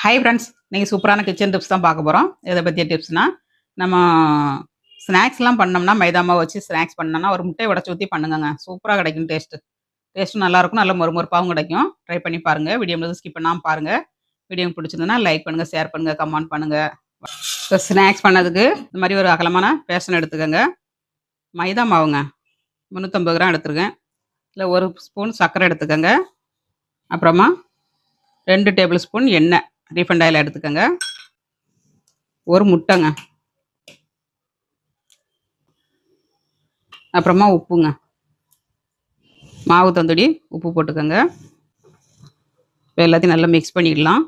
Hi friends, நீங்கள் சூப்பரான kitchen tips தான் பார்க்க போகிறோம். எதை பற்றிய டிப்ஸ்னால், நம்ம ஸ்நாக்ஸ்லாம் பண்ணோம்னா மைதா மாவு வச்சு ஸ்நாக்ஸ் பண்ணோம்னா ஒரு முட்டையை உடச்சி ஊற்றி பண்ணுங்கங்க. சூப்பராக கிடைக்கும் டேஸ்ட்டும் நல்லாயிருக்கும், நல்ல மொறுமொறுப்பாகவும் கிடைக்கும். ட்ரை பண்ணி பாருங்கள். வீடியோ வந்து ஸ்கிப் பண்ணாமல் பாருங்கள். வீடியோ பிடிச்சிருந்ததுன்னா லைக் பண்ணுங்கள், ஷேர் பண்ணுங்கள், கமெண்ட் பண்ணுங்கள். இப்போ ஸ்நாக்ஸ் பண்ணதுக்கு இந்த மாதிரி ஒரு அகலமான பேஷன் எடுத்துக்கோங்க. மைதா மாவுங்க 350 கிராம் எடுத்துருக்கேன். இல்லை 1 ஸ்பூன் சர்க்கரை எடுத்துக்கோங்க. அப்புறமா 2 டேபிள் ஸ்பூன் எண்ணெய் ரீஃபண்ட் ஆயில் எடுத்துக்கோங்க. ஒரு முட்டைங்க. அப்புறமா உப்புங்க, மாவு தந்துடி உப்பு போட்டுக்கோங்க. இப்போ எல்லாத்தையும் நல்லா மிக்ஸ் பண்ணிடலாம்.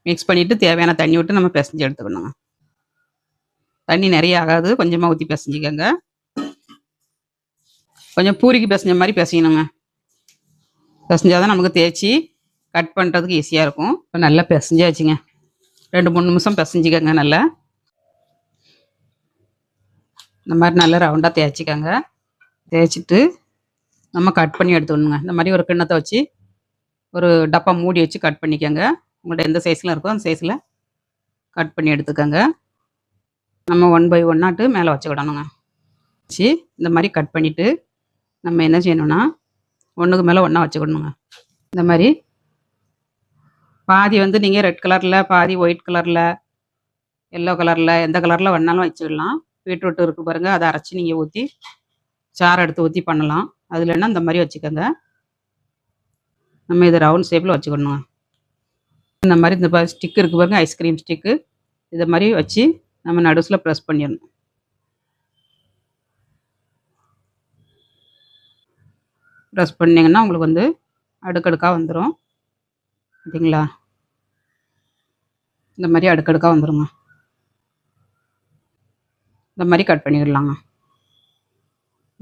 மிக்ஸ் பண்ணிவிட்டு தேவையான தண்ணி விட்டு நம்ம பிசைஞ்சு எடுத்துக்கணுங்க. தண்ணி நிறைய ஆகாது, கொஞ்சமாக ஊற்றி பிசைஞ்சிக்கோங்க. கொஞ்சம் பூரிக்கு பிசைஞ்ச மாதிரி பிசையணுங்க. பிசைஞ்சாதான் நமக்கு தேய்ச்சி கட் பண்ணுறதுக்கு ஈஸியாக இருக்கும். இப்போ நல்லா பிசைஞ்சாச்சுங்க. 2-3 நிமிஷம் பிசைஞ்சிக்கோங்க. நல்லா இந்த மாதிரி நல்லா ரவுண்டாக தேய்ச்சிக்கோங்க. தேய்ச்சிட்டு நம்ம கட் பண்ணி எடுத்துக்கணுங்க. இந்த மாதிரி ஒரு கிண்ணத்தை வச்சு ஒரு டப்பா மூடி வச்சு கட் பண்ணிக்கோங்க. உங்கள்கிட்ட எந்த சைஸில் இருக்கோ அந்த சைஸில் கட் பண்ணி எடுத்துக்கோங்க. நம்ம 1 by 1 மேலே வச்சுக்கிடணுங்க. வச்சு இந்த மாதிரி கட் பண்ணிவிட்டு நம்ம என்ன செய்யணும்னா ஒன்றுக்கு மேலே ஒன்றா வச்சுக்கிடணுங்க. இந்த மாதிரி பாதி வந்து நீங்கள் ரெட் கலரில், பாதி ஒயிட் கலரில், எல்லோ கலரில், எந்த கலரில் வேணாலும் வச்சுக்கலாம். பீட்ரூட் இருக்குது பாருங்கள், அதை அரைச்சி நீங்கள் ஊற்றி சாறு எடுத்து ஊற்றி பண்ணலாம். அது இல்லைன்னா இந்த மாதிரி வச்சுக்கோங்க. நம்ம இதை ரவுண்ட் ஷேப்பில் வச்சுக்கணுங்க. இந்த மாதிரி இந்த ஸ்டிக்கு இருக்குது பாருங்கள், ஐஸ்கிரீம் ஸ்டிக்கு, இதை மாதிரி வச்சு நம்ம நடுஸில் ப்ரெஸ் பண்ணிடணும். ப்ரெஸ் பண்ணிங்கன்னா உங்களுக்கு வந்து அடுக்கடுக்காக வந்துடும். பார்த்தீங்களா? இந்த மாதிரி அடுக்கடுக்காக வந்துடுங்க. இந்த மாதிரி கட் பண்ணிடலாங்க.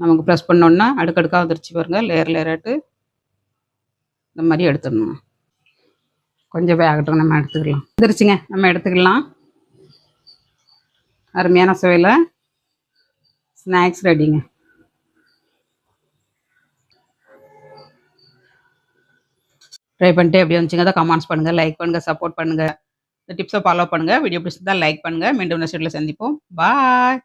நமக்கு ப்ரெஸ் பண்ணோன்னா அடுக்கடுக்காக வந்துருச்சு பாருங்கள், லேயராட்டு இந்த மாதிரி எடுத்துடணும். கொஞ்சம் வேகட்டும், நம்ம எடுத்துக்கலாம். வந்துருச்சுங்க, நம்ம எடுத்துக்கலாம். அருமையான சுவையில் ஸ்நாக்ஸ் ரெடிங்க. ட்ரை பண்ணிட்டு எப்படி வந்துச்சுங்க தான் கமெண்ட்ஸ் பண்ணுங்கள், லைக் பண்ணுங்கள், சப்போர்ட் பண்ணுங்கள். இந்த டிப்ஸை ஃபாலோ பண்ணுங்கள். வீடியோ பிடிச்சிருந்தா லைக் பண்ணுங்கள். மீண்டும் நெக்ஸ்ட் வீடியோவில் சந்திப்போம். பாய்.